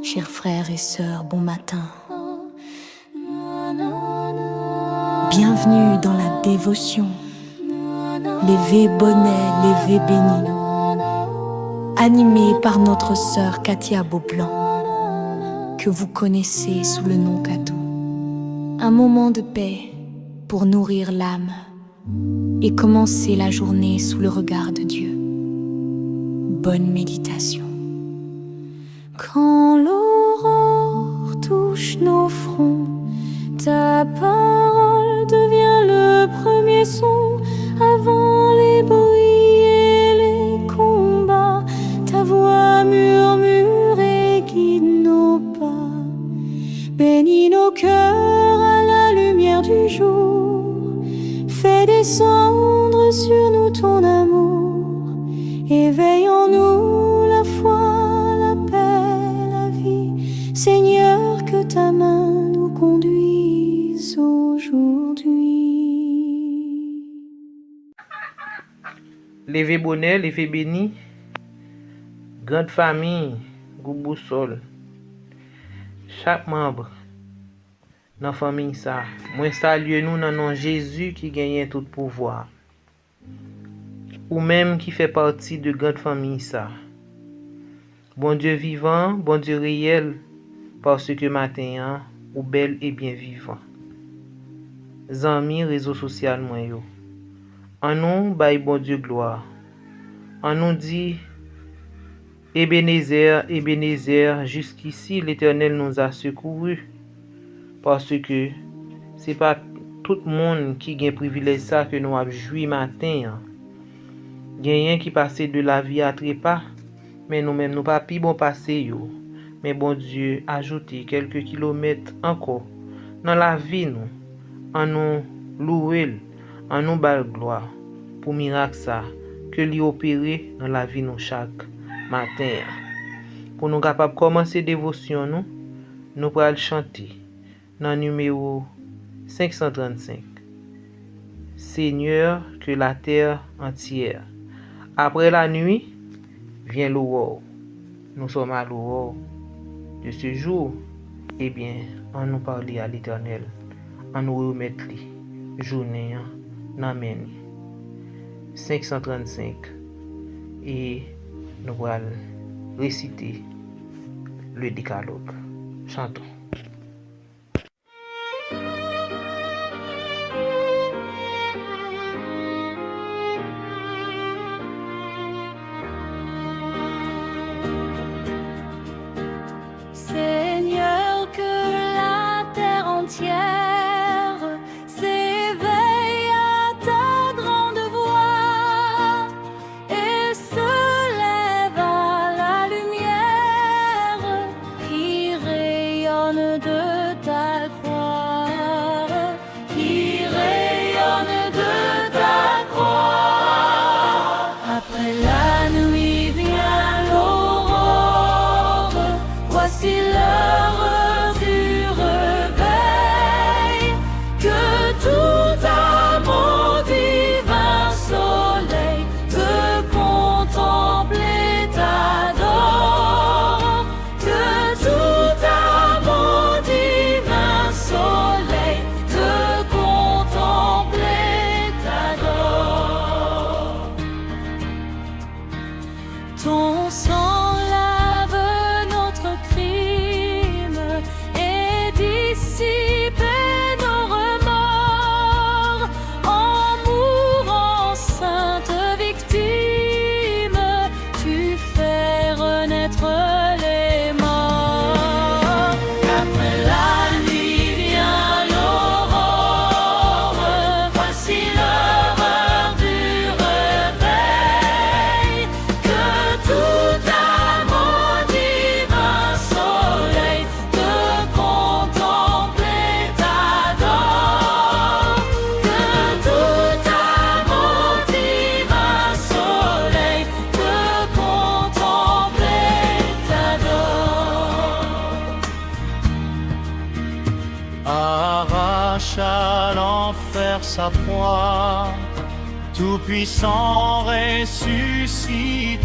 Chers frères et sœurs, bon matin. Bienvenue dans la dévotion. Lévé bonnet, lévé béni. Animé par notre sœur Katia Beaublanc, que vous connaissez sous le nom Katou. Un moment de paix pour nourrir l'âme et commencer la journée sous le regard de Dieu. Bonne méditation. Quand l'aurore touche nos fronts, ta parole devient le premier son. Avant les bruits et les combats, ta voix murmure et guide nos pas. Bénis nos cœurs à la lumière du jour. Fais descendre sur nous ton amour. Éveille en nous la foi, la paix, la vie. Seigneur, que ta main nous conduise aujourd'hui. Levé bonnet, levé béni, grande famille, groupe boussole. Chaque membre dans la famille ça, moi salue nous dans le nom de Jésus qui gagne tout pouvoir. Ou même qui fait partie de grande famille ça. Bon Dieu vivant, bon Dieu réel, parce que matin, ou bel et bien vivant. Zami réseau social moi yo. En nous, bail bon Dieu gloire. En nous dit, Ebenezer, Ebenezer, jusqu'ici l'Éternel nous a secourus. Parce que c'est pas tout le monde qui a privilège ça que nous avons joui matin. Il y a rien qui passe de la vie à trépas, mais nous-mêmes nous pas pi bon passer yo. Mais bon Dieu a ajouté quelques kilomètres encore dans la vie nous, en nous louer, en nous bal gloire pour miracle ça que lui opérer dans la vie nous chaque matin. Pour nous capable commencer dévotion nous pourrons chanter dans numéro 535. Seigneur, que la terre entière. Après la nuit vient l'aurore. Nous sommes à l'aurore de ce jour. Eh bien, on nous parler à l'Éternel, on nous remettre les journée Amen. 535 et nous allons réciter le décalogue. Chantons. Seigneur, que la terre entière s'éveille à ta grande voix et se lève à la lumière qui rayonne de ta croix, qui rayonne de ta croix. Après la nuit vient l'aurore, voici l'heure du réveil, que tout amour divin soleil te contemple et t'adore, que tout amour divin soleil te contemple et t'adore. Ton sang lave notre crime et dissipe nos remords. En mourant sainte victime, tu fais renaître les morts. Après la nuit vient l'aurore, voici l'heure du réveil, que tout amour divin soleil te contemple et t'adore, que tout amour divin soleil te contemple et t'adore. Arrache à l'enfer sa proie, tout-puissant ressuscité,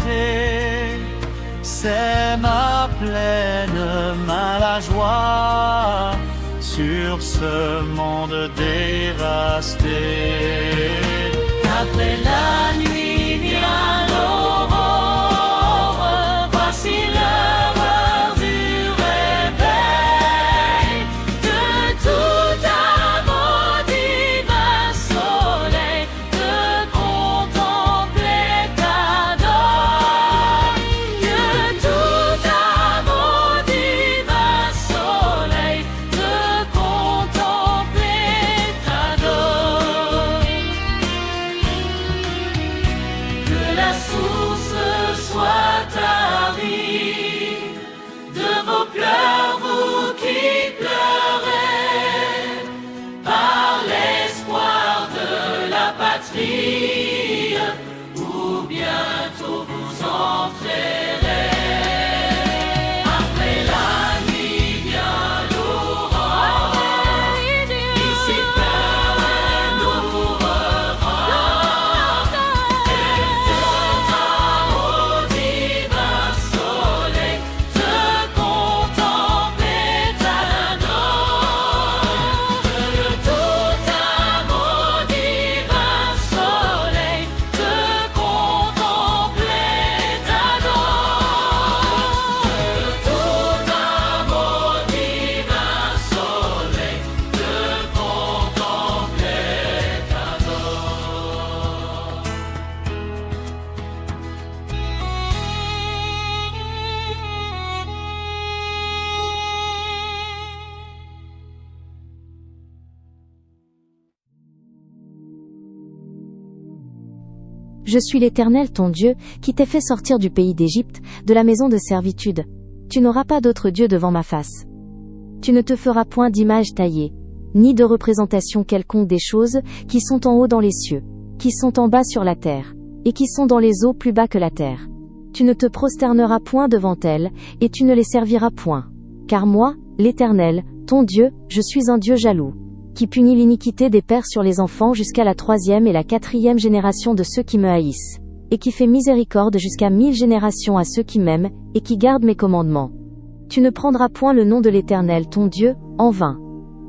c'est ma pleine main la joie sur ce monde dévasté. Après la nuit vient l'aurore, voici l'heure du réveil. De tout amour divin soleil, de contempler ta dor. De tout amour divin soleil, de contempler ta dor. Que la source soit tarie de vos pleurs, vous qui pleurez, par l'espoir de la patrie, ou bientôt vous enterrez. Après la nuit vient l'aurore, ici peur nous revoir. Au divin soleil, de contempler ta dor. De tout amour divin soleil, de contempler ta dor. De tout amour divin soleil, de contempler ta dor. Je suis l'Éternel ton Dieu, qui t'ai fait sortir du pays d'Égypte, de la maison de servitude. Tu n'auras pas d'autre Dieu devant ma face. Tu ne te feras point d'image taillée, ni de représentation quelconque des choses qui sont en haut dans les cieux, qui sont en bas sur la terre, et qui sont dans les eaux plus bas que la terre. Tu ne te prosterneras point devant elles, et tu ne les serviras point. Car moi, l'Éternel, ton Dieu, je suis un Dieu jaloux, qui punit l'iniquité des pères sur les enfants jusqu'à la 3e et la 4e génération de ceux qui me haïssent, et qui fait miséricorde jusqu'à 1000 générations à ceux qui m'aiment, et qui gardent mes commandements. Tu ne prendras point le nom de l'Éternel ton Dieu, en vain.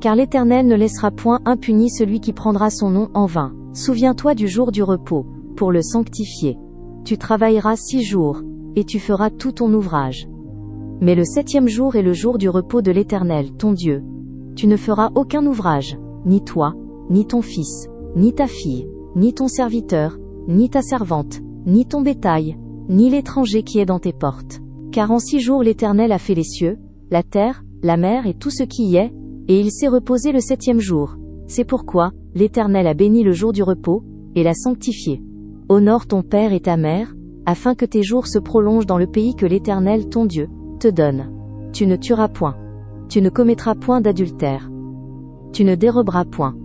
Car l'Éternel ne laissera point impuni celui qui prendra son nom en vain. Souviens-toi du jour du repos, pour le sanctifier. Tu travailleras 6 jours, et tu feras tout ton ouvrage. Mais le 7e jour est le jour du repos de l'Éternel ton Dieu. Tu ne feras aucun ouvrage, ni toi, ni ton fils, ni ta fille, ni ton serviteur, ni ta servante, ni ton bétail, ni l'étranger qui est dans tes portes. Car en 6 jours l'Éternel a fait les cieux, la terre, la mer et tout ce qui y est, et il s'est reposé le 7e jour. C'est pourquoi l'Éternel a béni le jour du repos, et l'a sanctifié. Honore ton père et ta mère, afin que tes jours se prolongent dans le pays que l'Éternel ton Dieu te donne. Tu ne tueras point. Tu ne commettras point d'adultère. Tu ne déroberas point.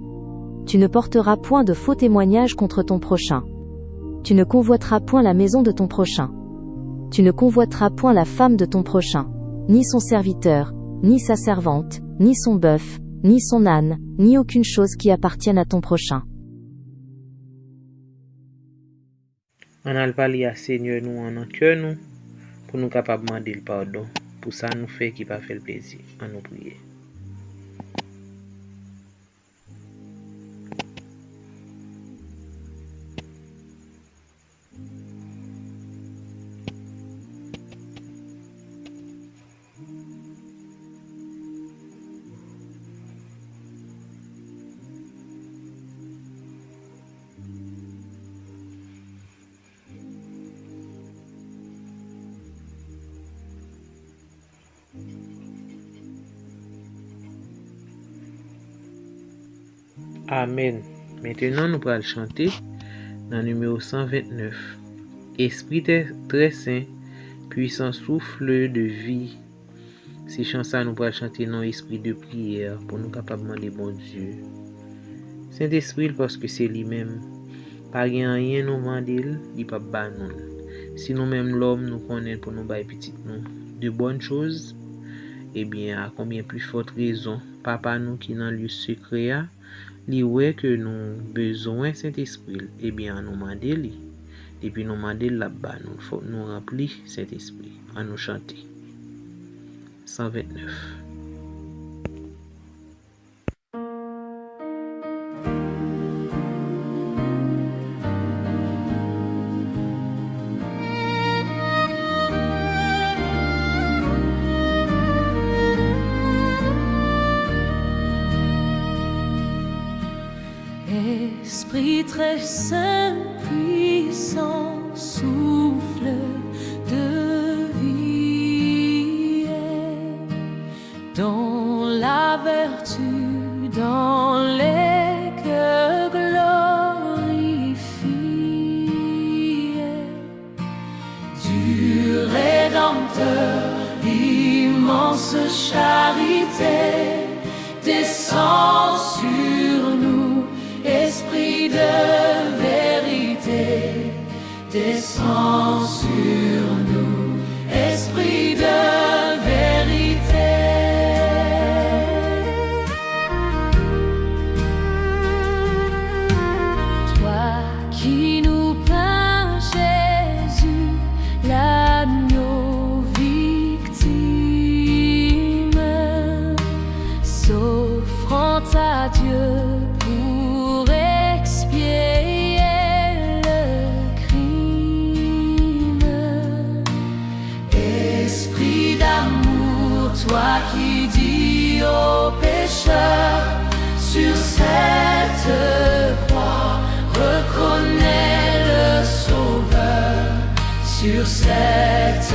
Tu ne porteras point de faux témoignages contre ton prochain. Tu ne convoiteras point la maison de ton prochain. Tu ne convoiteras point la femme de ton prochain, ni son serviteur, ni sa servante, ni son bœuf, ni son âne, ni aucune chose qui appartienne à ton prochain. On a parlé à Seigneur nous en cœur nous, pour nous capables de demander le pardon. Pour ça nous fait qui pas fait le plaisir à nous prier. Amen. Maintenant, nous allons chanter dans le numéro 129. Esprit très saint, puissant souffle de vie. Ces chansons, nous allons chanter dans l'esprit de prière pour nous capables de demander bon Dieu. Saint-Esprit, parce que c'est lui-même. Pas rien nous demander, il pas ban nous. Si nous-mêmes l'homme nous connaît pour nous bailler petit nous de bonnes choses, eh bien, à combien plus forte raison, Papa nous qui dans le lieu secret, li ouais que nous besoin Saint-Esprit, eh bien, nous demander li. Depuis nous demander là-bas, nous faut nous remplir Saint-Esprit. à nous chanter. 129. Esprit très saint, puissant, souffle de vie, dans la vertu, dans les cœurs glorifiés, du Rédempteur, l'immense charité descend sur nous. Esprit de vérité, descend sur nous. Esprit de vérité. Toi qui nous peins, Jésus, l'agneau victime, s'offrant à Dieu. Toi qui dis aux pécheurs sur cette croix, reconnais le Sauveur. Sur cette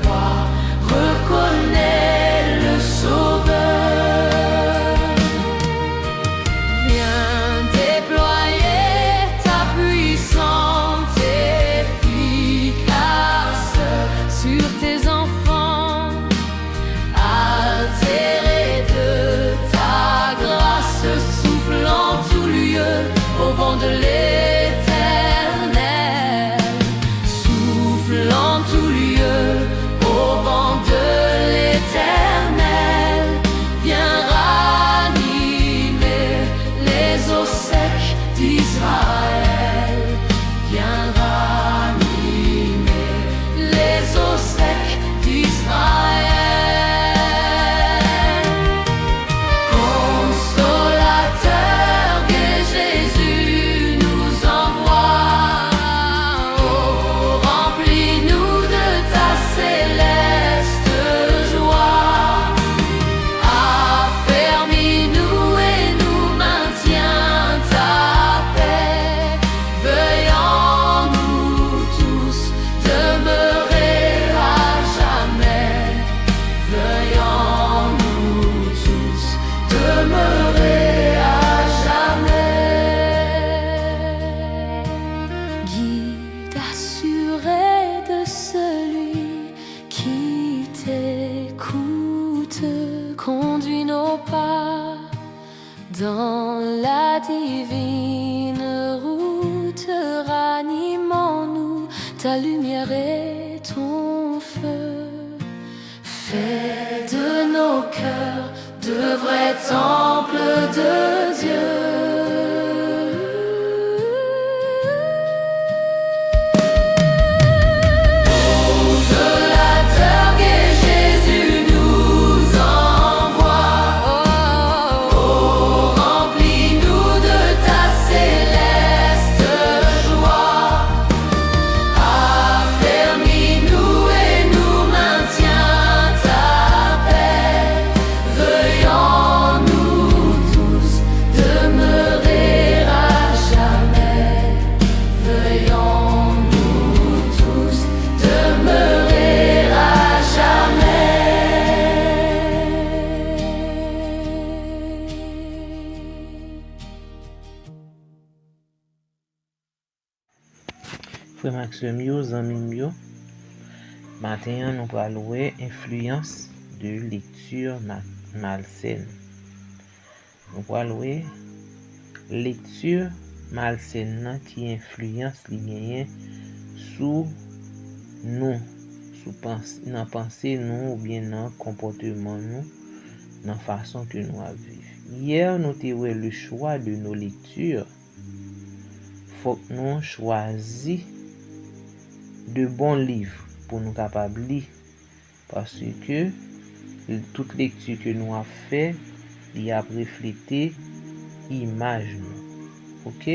croix, reconnais le Sauveur. Viens déployer ta puissance efficace sur tes enfants. Au vent de l'éternel, souffle en tout lieu, au vent de l'éternel, viens ranimer les eaux secs d'Israël, viens ranimer les eaux secs d'Israël. Conduis nos pas dans la divine route, ranimons-nous, ta lumière et ton feu. Fais de nos cœurs de vrais temples de Dieu. Frère Maxime yo, zanmim yo, matin nous allons louer influence de lecture malsaine. Nous allons louer lecture malsaine qui influence les gagnants sous nous, sous dans pensée nous ou bien dans comportement nous, dans façon que nous vivons. Hier nous avons le choix de nos lectures. Faut que nous choisissions de bons livres pour nous capables de lire Parce que toute lecture que nous avons fait, il a reflété image nous. OK?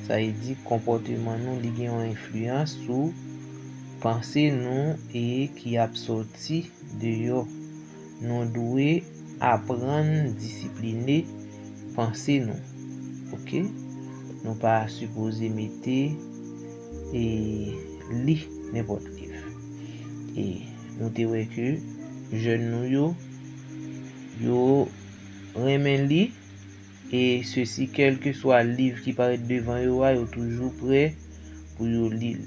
Ça veut dire comportement nous li gen une influence sur pensée nous et qui a sorti de yo. Nous devons apprendre discipliner pensée nous. OK? Nous pas supposé mettre et li n'importe livre. Et nous te wè que jeune nous yo remen li et ceci quel que soit le livre qui paraît devant yo yo toujours prêt pour yo lire.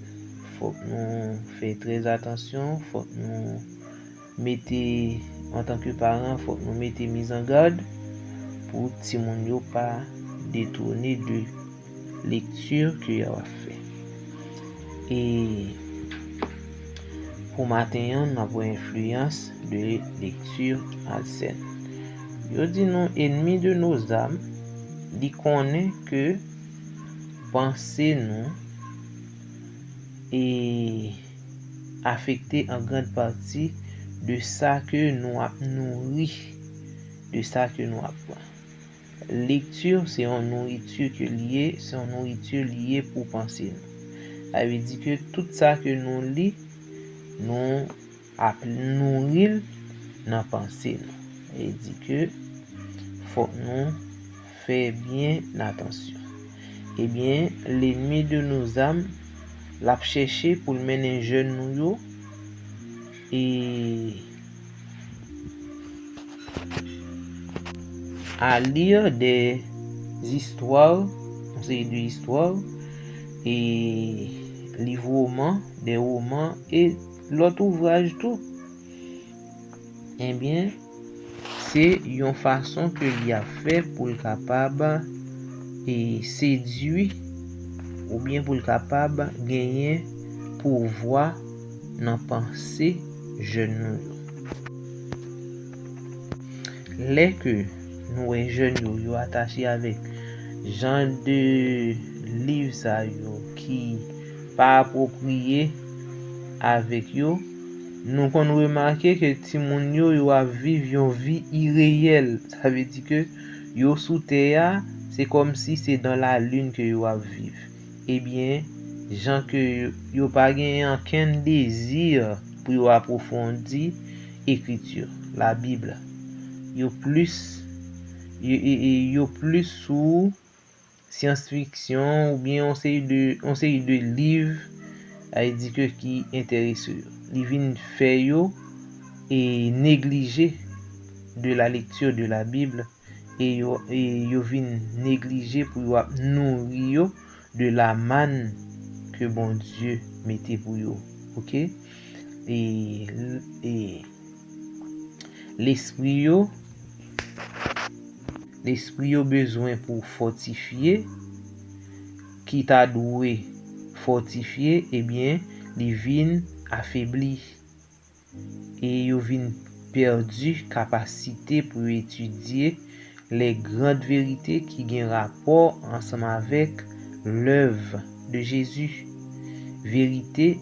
Faut que nous fassions très attention, faut que nous mettez en tant que parents, faut que nous mettez mise en garde pour ti moun yo pas détourner de lecture que yo a fait. Et pour matin, nous avons influence de lecture malsaine. Yo dit non ennemi de nos âmes, dit connaît que penser nous est affecté en grande partie de ça que nous a nourri, de ça que nous apprenons. Lecture, c'est une nourriture liée pour penser nous. Ça veut dire que tout ça que nous lisons, nous nourrir dans pensée nous. Et dit que faut nous faire bien attention. Eh bien, l'ennemi de nos âmes l'a cherché pour mener jeune nous et à lire des histoires, et des romans et l'autre ouvrage tout. Eh bien, c'est une façon que il a fait pour le capable et séduire ou bien pour le capable gagner pouvoir dans penser jeune. Les que nous jeunes yo attachés avec genre de livre ça yo qui pas approprié avec yo, nous qu'on remarqué que ti moun yo a vivre une vie irréelle. Ça veut dire que yo sous terre, c'est comme si c'est dans la lune que yo a vivre. Eh bien, gens que yo pas gagné aucun désir pour approfondir écriture, la Bible. Yo plus sous science-fiction ou bien on série de livres dit que qui intéresse yo. Li vinn fait yo et négliger de la lecture de la Bible et yo vinn négliger pour nourrir yo de la manne que bon Dieu mettait pour yo. OK? Et l'esprit yo besoin pour fortifier qui t'a doué fortifier, eh bien li vinn affaibli et yo vinn perdu capacité pour étudier les grandes vérités qui ont rapport ensemble avec l'œuvre de Jésus. Vérité,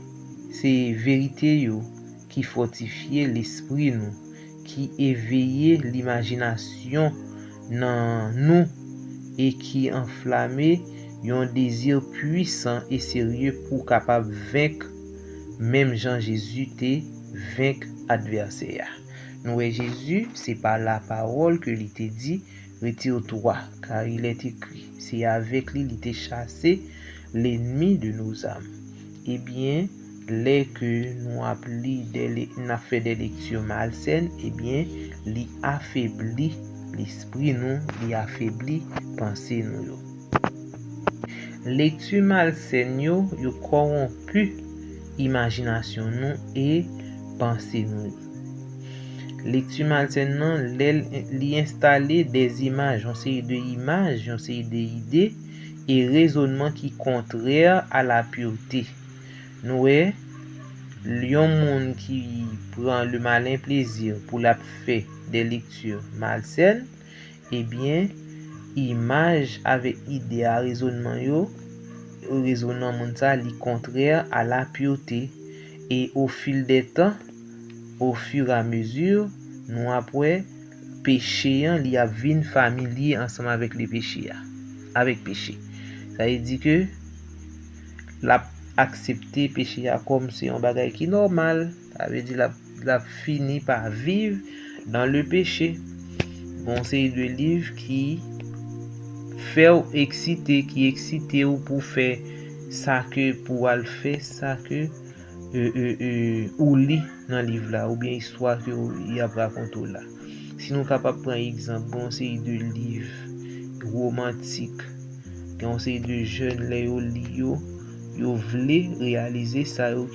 c'est vérité yo qui fortifie l'esprit nous, qui éveille l'imagination dans nous et qui enflamme un désir puissant et sérieux pour capable vaincre même Jean Jésus te vaincre adversaire. Nous Jésus, c'est par la parole que il te dit retire-toi car il est écrit c'est avec lui il te chassé l'ennemi de nos âmes. Eh bien, les que nous n'a fait des lectures malsaines, eh bien, li affaiblit l'esprit nous, li affaiblit pensée nous. Lecture malsaine yo corrompu imagination nous et pensée nous. Lecture malsaine non li installer des images, on série de images, on série d'idées et raisonnements qui contraires à la pureté. Nous lion monde qui prend le malin plaisir pour la faire des lectures malsaines, eh bien image avec idée à raisonnement monde ça li contraire à la pureté et au fil des temps au fur et à mesure, nous après péché li a vinn familier ensemble avec les péchés avec péché. Ça veut dire que l'a accepter péché comme c'est un bagage qui normal. Ça veut dire la fini par vivre dans le péché. Bon, c'est de livres qui fait exciter, qui excite ou pour faire ça que pour le faire ça que ou lit dans livre là ou bien histoire que il a raconté là. Si nous capable prendre exemple, bon c'est de livres romantiques, on c'est de jeunes là yo voulait réaliser ça yo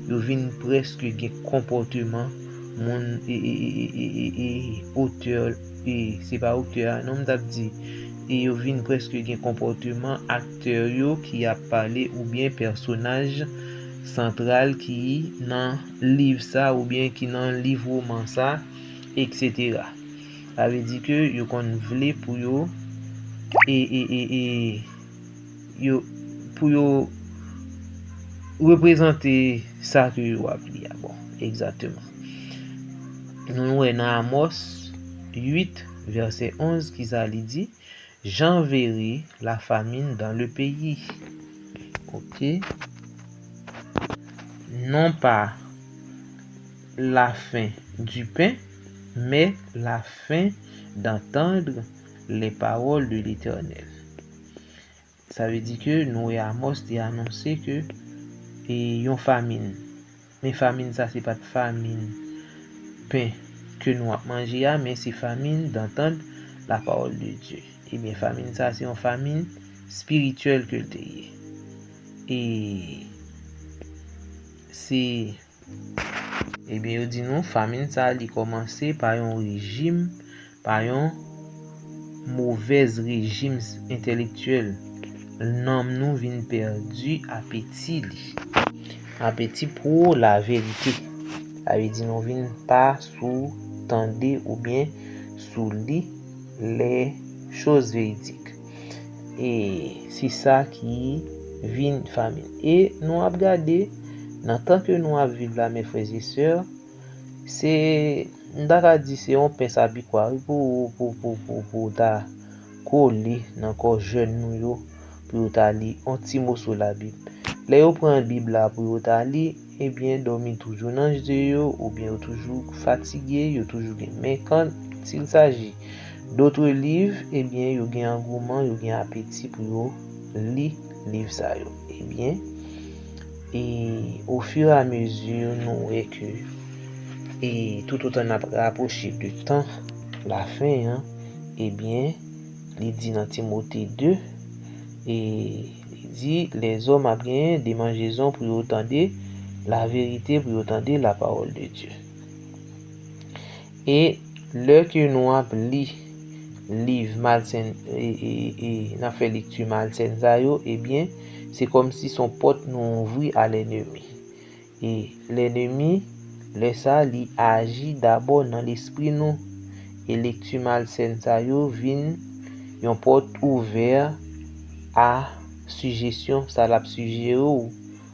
vinn presque gen comportement mon auteur et c'est pas auteur non m't'a dit et yo vinn presque gen comportement acteur yo qui a parlé ou bien personnage central qui dans livre ça ou bien qui dans livre roman ça etc. Ça veut dire que yo kon vle pour yo yo pour yo représenter ça que yo appli bon exactement. Nous dans Amos 8 verset 11 qui ça dit j'enverrai la famine dans le pays. OK? Non pas la faim du pain, mais la faim d'entendre les paroles de l'Éternel. Ça veut dire que nous et Amos a annoncé que et yon famine. Mais famine ça c'est pas de famine pain que nous a mangé mais c'est famine d'entendre la parole de Dieu. Et bien famine ça c'est une famine spirituelle que le et c'est et bien on dit non famine ça a commencé par un régime par un mauvais régime intellectuel. L'homme nous vient perdu appétit pour la vérité. Ça veut dire nous vient pas sous tendre ou bien sous les choses véridiques. Et c'est ça qui vient famine. Et nous avons regardé dans tant que nous avons vécu là mes frères et sœurs, c'est ndaka dit c'est on pense à quoi pour ta coller dans corps jeune nous yo pour ta li un petit mot sur la Bible. Là yo prend Bible là pour ta li et bien dormir toujours dans yo ou bien toujours fatigué, yo toujours mais quand il s'agit d'autres livres et bien yo gen engouement, yo gen appétit pour lire livre ça yo. Et bien et au fur et à mesure nous est que et tout autant rapproché de temps la fin et bien il dit dans Timothée 2 et il dit les hommes a bien des mangeaisons pour entendre la vérité pour entendre la parole de Dieu. Et le que nous a lu livre malsain et n'a fait lecture malsaine ça yo et bien c'est comme si son porte nous ouvrit à l'ennemi. Et l'ennemi le ça li agit d'abord dans l'esprit nous et lecture malsaine ça yo vinn yon porte ouvert à suggestion ça l'a suggéré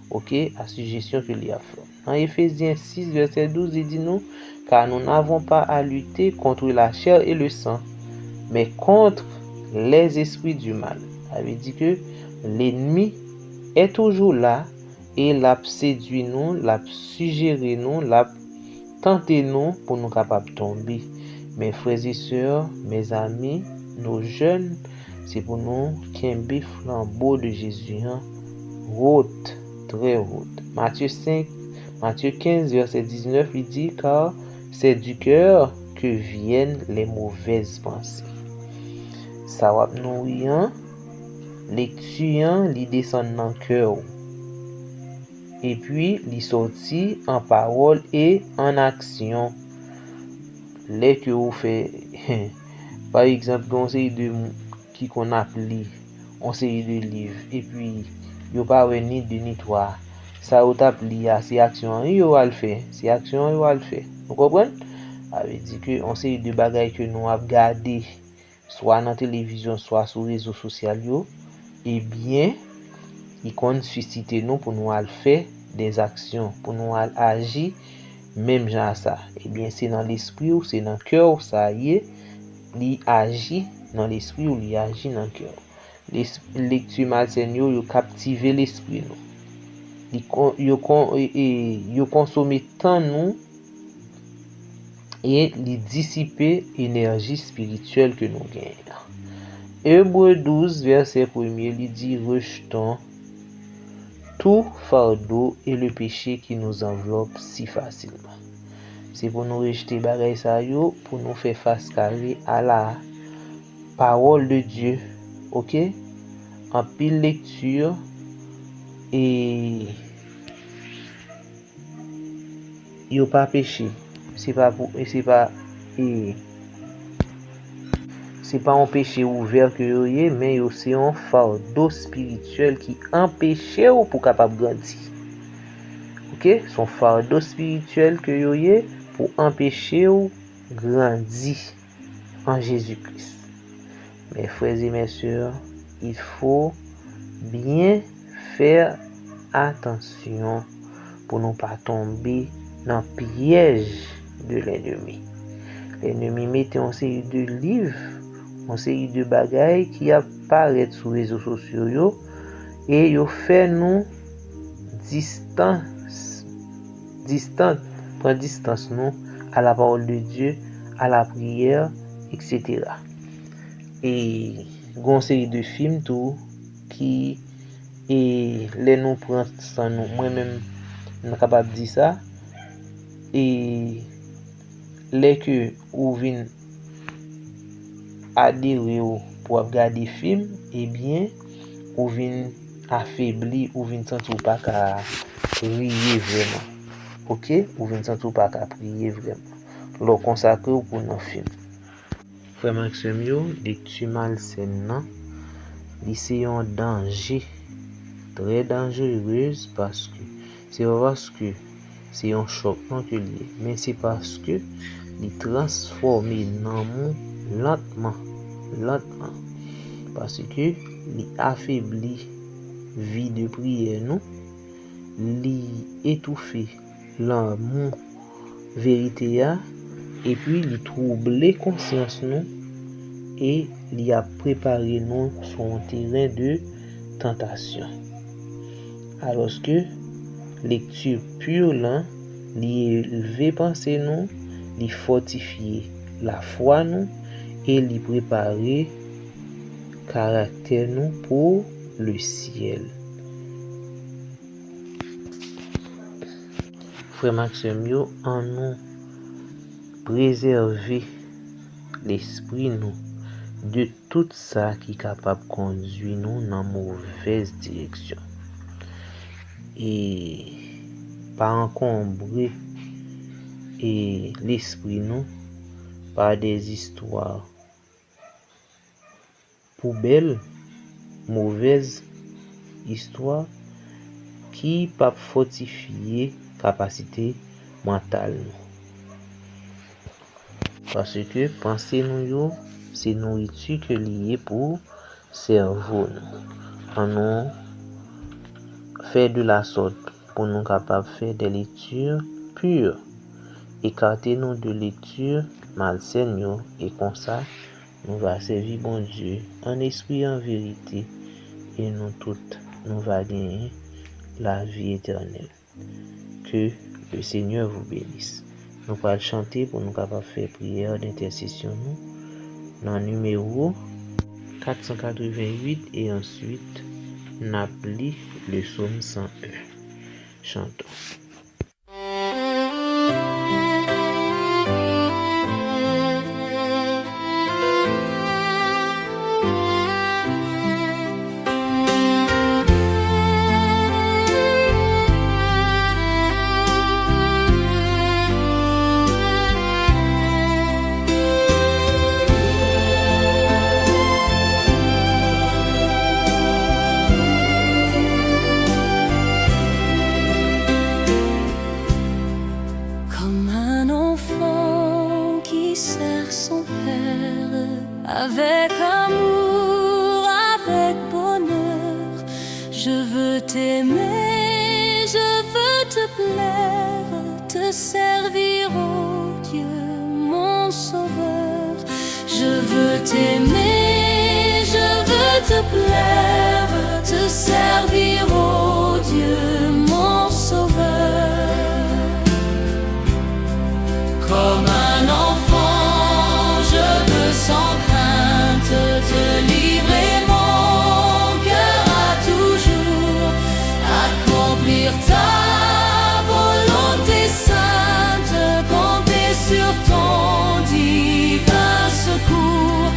OK à suggestion que li a fait. En Éphésiens 6 verset 12 il dit nous car nous n'avons pas à lutter contre la chair et le sang mais contre les esprits du mal. Ça veut dire que l'ennemi est toujours là et l'a séduit nous, l'a suggéré nous, l'a tenté nous pour nous capables tomber. Mes frères et sœurs, mes amis, nos jeunes, c'est pour nous qu'un flambeau de Jésus, haute, très haute. Matthieu 15 verset 19 il dit car c'est du cœur que viennent les mauvaises pensées. Ça va nourrir lecture li descend dans cœur et puis li sorti en parole et en action. Les que vous fait par exemple on série de qui qu'on appelle on série de livres et puis yo pas ni de ni toi ça ou t'a li c'est action yo va le faire c'est action yo va le faire vous comprenez ça veut dire que on série de bagages que nous a regardé soit dans télévision soit sur réseaux sociaux et bien il compte susciter nous pour nous faire des actions pour nous agir même genre ça. Eh bien, c'est dans l'esprit ou c'est dans le cœur ça y est, il agit dans l'esprit ou il agit dans le cœur. Les lectures malsaines yo captiver l'esprit nous. Yo consommer temps nous et les dissiper énergie spirituelle que nous gagnons. Hébreux 12 verset 1er il dit rejetons tout fardeau et le péché qui nous enveloppe si facilement. C'est pour nous rejeter bagay sa yo, pour nous faire face carré à la parole de Dieu. OK? En pile lecture et yo pas péché. C'est pas un péché ouvert que yo yé, mais yo c'est un fardeau spirituel qui empêche ou pour capable grandir. OK? Son fardeau spirituel que yo yé pour empêcher ou grandir en Jésus-Christ. Mes frères et mes sœurs, il faut bien faire attention pour ne pas tomber dans le piège de l'ennemi. L'ennemi met en série de livres, en série de bagailles qui apparaissent sur les réseaux sociaux et yo fait nous prendre distance nous à la parole de Dieu, à la prière, etc. Et une série de films tout qui et les nous prend sans nous moi-même suis capable de dire ça et les que ou vinn adhérer pour regarder film et bien ou vinn affaibli ou vinn sentir pas qu'à prier vraiment. OK, ou vinn sentir pas qu'à prier vraiment. Leur consacrer pour nos film. Frère Maxime yo, lecture malsaine nan, c'est un danger très dangereuse parce que c'est un choc non que lié, mais c'est parce que il transforme dans monde lentement parce que il affaiblit vie de prière nous, il étouffe l'amour vérité et puis il trouble conscience nous et il a préparé nous sur un terrain de tentation. Alors que lecture pure là, li élever penser nous, li fortifier la foi nous et li préparer caractère nous pour le ciel. Frère Maxime yo, en nous préserver l'esprit nous de tout ça qui est capable de conduire nous dans mauvaise direction. Et pas encombrer et l'esprit nous par des histoires poubelles, mauvaises histoires qui pas fortifier capacité mentale nous. Parce que penser nous yo, c'est nourriture que lié pour cerveau nous. En nous faire de la sorte pour nous capables de faire des lectures pures. Écartez-nous de lectures malsaines et comme ça, nous va servir bon Dieu en esprit en vérité et nous toutes, nous va gagner la vie éternelle. Que le Seigneur vous bénisse. Nous allons chanter pour nous capables de faire prière d'intercession nous dans le numéro 488 et ensuite n'appli le psaume 101. Chantons. Avec amour, avec bonheur, je veux t'aimer, je veux te plaire, te servir, ô Dieu, mon sauveur. Je veux t'aimer, je veux te plaire, te servir, ô Dieu, mon sauveur. Comme un enfant, je veux sans crainte te livrer mon cœur à toujours, accomplir ta volonté sainte, compter sur ton divin secours,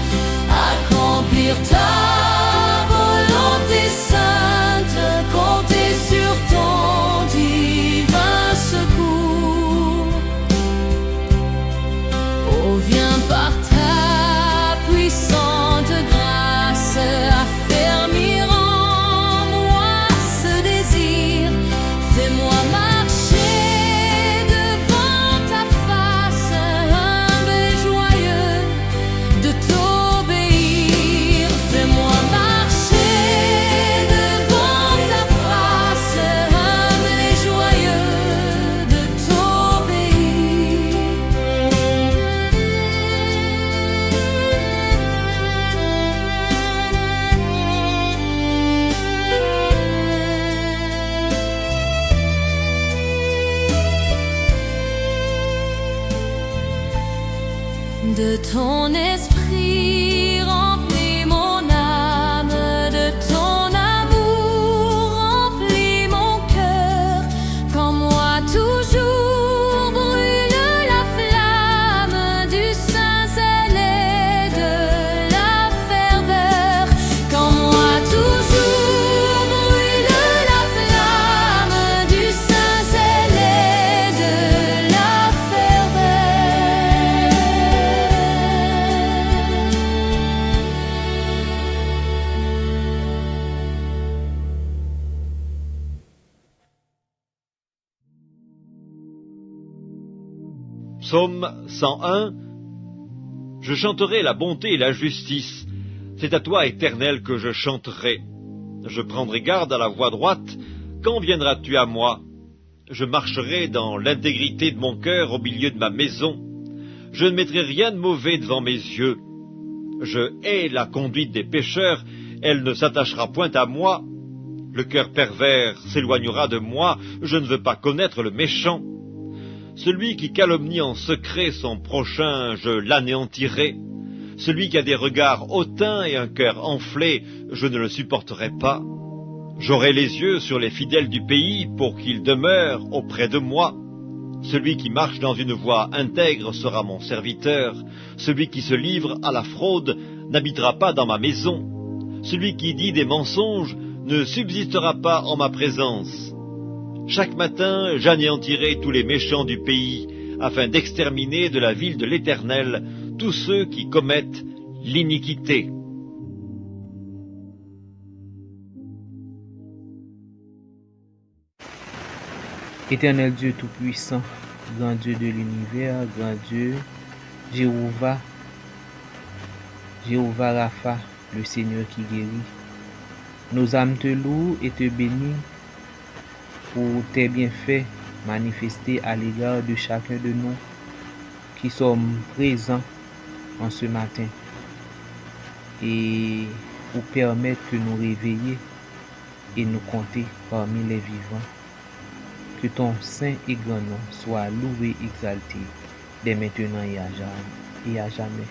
accomplir ta volonté sainte, compter sur ton divin secours. Oh, viens par ta puissante grâce affermir en moi ce désir. Fais-moi marcher devant ta face, humble et joyeux de t'obéir. Fais-moi marcher devant ta face, humble et joyeux de t'obéir. De ton esprit remplis mon âme, de ton amour remplis mon cœur. Qu'en moi toujours brûle la flamme du saint zèle et de la ferveur. Qu'en moi toujours brûle la flamme du saint zèle et de la ferveur. Psaume 101. Je chanterai la bonté et la justice. C'est à toi, Éternel, que je chanterai. Je prendrai garde à la voie droite. Quand viendras-tu à moi? Je marcherai dans l'intégrité de mon cœur au milieu de ma maison. Je ne mettrai rien de mauvais devant mes yeux. Je hais la conduite des pécheurs. Elle ne s'attachera point à moi. Le cœur pervers s'éloignera de moi. Je ne veux pas connaître le méchant. Celui qui calomnie en secret son prochain, je l'anéantirai. Celui qui a des regards hautains et un cœur enflé, je ne le supporterai pas. J'aurai les yeux sur les fidèles du pays pour qu'ils demeurent auprès de moi. Celui qui marche dans une voie intègre sera mon serviteur. Celui qui se livre à la fraude n'habitera pas dans ma maison. Celui qui dit des mensonges ne subsistera pas en ma présence. Chaque matin, j'anéantirai tous les méchants du pays, afin d'exterminer de la ville de l'Éternel tous ceux qui commettent l'iniquité. Éternel Dieu Tout-Puissant, grand Dieu de l'univers, grand Dieu, Jéhovah, Jéhovah Rapha, le Seigneur qui guérit. Nos âmes te louent et te bénissent pour tes bienfaits manifestés à l'égard de chacun de nous qui sommes présents en ce matin et pour permettre que nous réveiller et nous compter parmi les vivants. Que ton saint et grand nom soit loué et exalté dès maintenant et à jamais.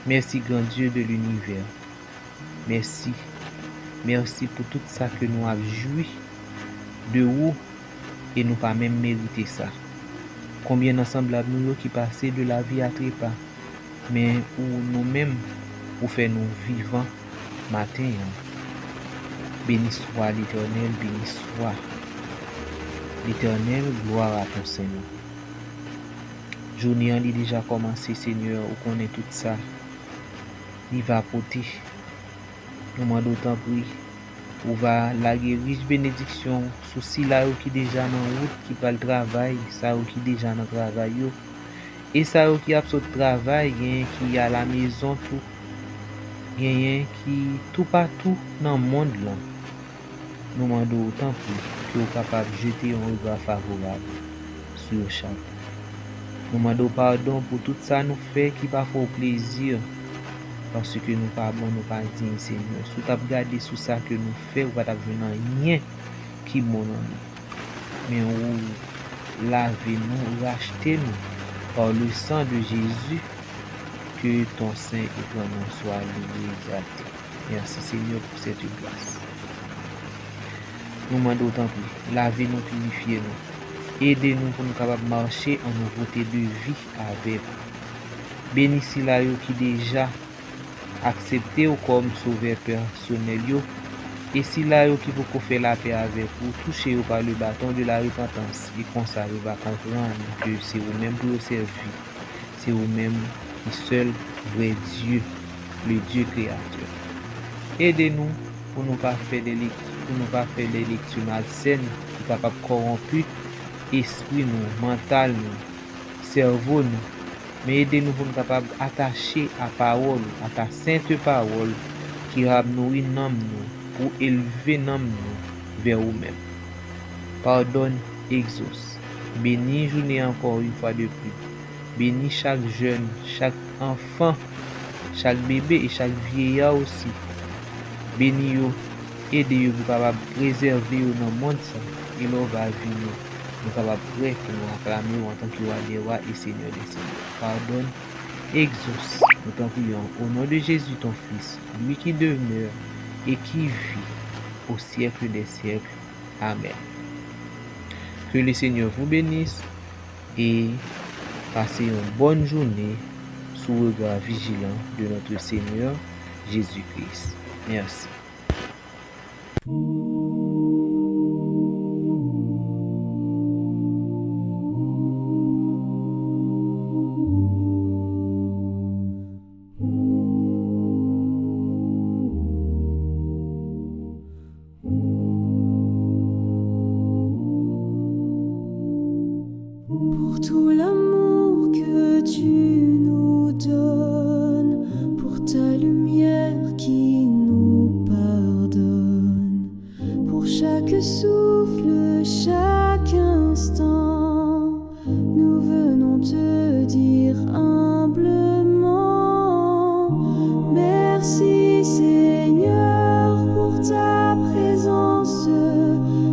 Merci grand Dieu de l'univers. Merci. Merci pour tout ça que nous avons joui de haut et nous pas même mérité ça. Combien d'ensemble nous qui passaient de la vie à trépas, mais où nous-mêmes pour faire nous vivants matin. Béni soit l'Éternel, béni soit l'Éternel, gloire à ton Seigneur. Journée a déjà commencé, Seigneur, on connaît tout ça. Il va apporter. Nous demandons d'autant pris. On va laguer riche bénédiction sous si là qui déjà dans route qui va le travail, ça qui déjà dans travail yo. Et ça qui a absolu travail, qui à la maison tout. Qui tout partout dans le monde là. Nous demandons autant que vous capable de jeter un regard favorable sur chaque. Nous demandons pardon pour tout ça nous fait qui pas fait plaisir. Parce que nous pas bon, nous pas dignes, Seigneur. Si tu as regardé sur ça que nous faisons, ou pas venir rien qui bon en nous. Mais ou lavez-nous, rachetez-nous par le sang de Jésus, que ton saint et ton nom soit loué et exalté. Merci Seigneur pour cette grâce. Nous demandons autant plus, lavez-nous, purifiez-nous. Aidez-nous pour nous capables de marcher en nouveauté de vie avec vous. Bénissez la qui déjà accepté comme sauveur personnel yo, et si là qui peut faire la paix avec vous, touchez vous par le bâton de la repentance, et comme ça vous va comprendre que c'est vous-même pour vous servir, c'est vous-même qui seul vrai Dieu, le Dieu créateur. Aidez-nous pour ne pas faire des lectures malsaines qui sont capables de corrompre esprit nous, mental nous, cerveau nous. Mais aidez-nous pour nous capables d'attacher à parole, à ta sainte parole, qui va nourrir nous, pour élever nous vers vous-même. Pardonne, exauce. Bénis journée encore une fois de plus. Bénis chaque jeune, chaque enfant, chaque bébé et chaque vieillard aussi. Bénis-vous, aidez-vous pour capables préserver dans le monde ça, et l'on va venir. Nous sommes prêts pour nous acclamer en tant que roi des rois et Seigneur des seigneurs. Pardonne, exauce. Nous t'en prions au nom de Jésus ton Fils, lui qui demeure et qui vit au siècle des siècles. Amen. Que le Seigneur vous bénisse et passez une bonne journée sous le regard vigilant de notre Seigneur Jésus-Christ. Merci. Pour tout l'amour que tu nous donnes, pour ta lumière qui nous pardonne, pour chaque souffle, chaque instant, nous venons te dire humblement, merci Seigneur pour ta présence,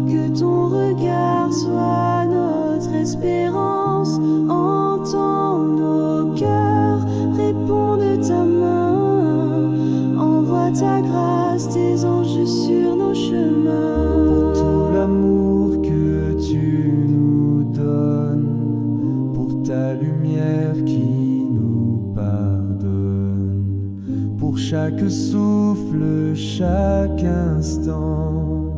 que ton regard soit notre espérance, entends nos cœurs, réponds de ta main, envoie ta grâce, tes anges sur nos chemins. Pour tout l'amour que tu nous donnes, pour ta lumière qui nous pardonne, pour chaque souffle, chaque instant,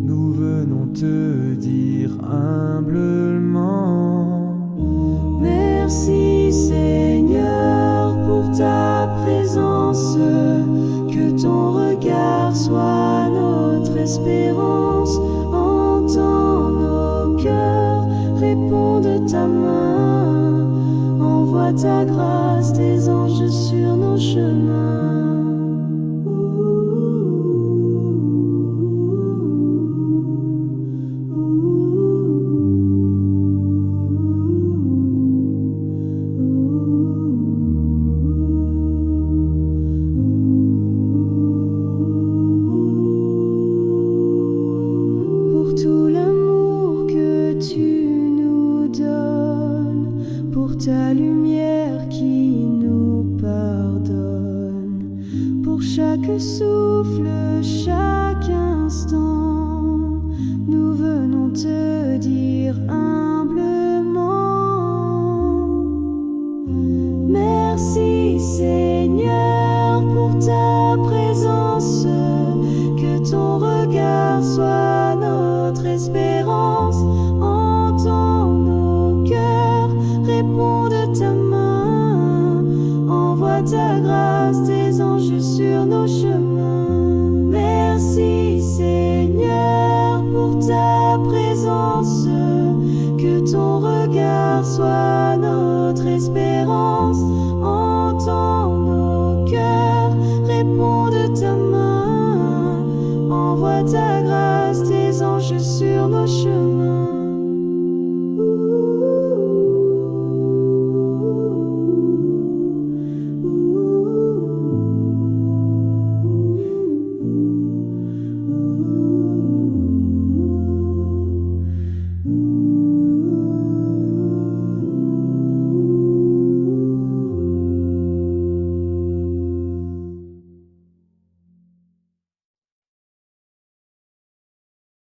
nous venons te dire humblement, merci Seigneur pour ta présence, que ton regard soit notre espérance, entends nos cœurs, réponds de ta main, envoie ta grâce, tes anges sur nos chemins. Pour tout l'amour que tu nous donnes, pour ta lumière qui nous pardonne, pour chaque souffle, chaque instant, nous venons te dire humblement, merci Seigneur pour ta présence, que ton regard soit notre espérance, entends nos cœurs, réponds de ta main, envoie ta grâce, tes anges sur nos chemins. Merci Seigneur pour ta présence, que ton regard soit notre espérance, entends nos cœurs, réponds de ta main, envoie ta grâce, tes anges sur nos chemins.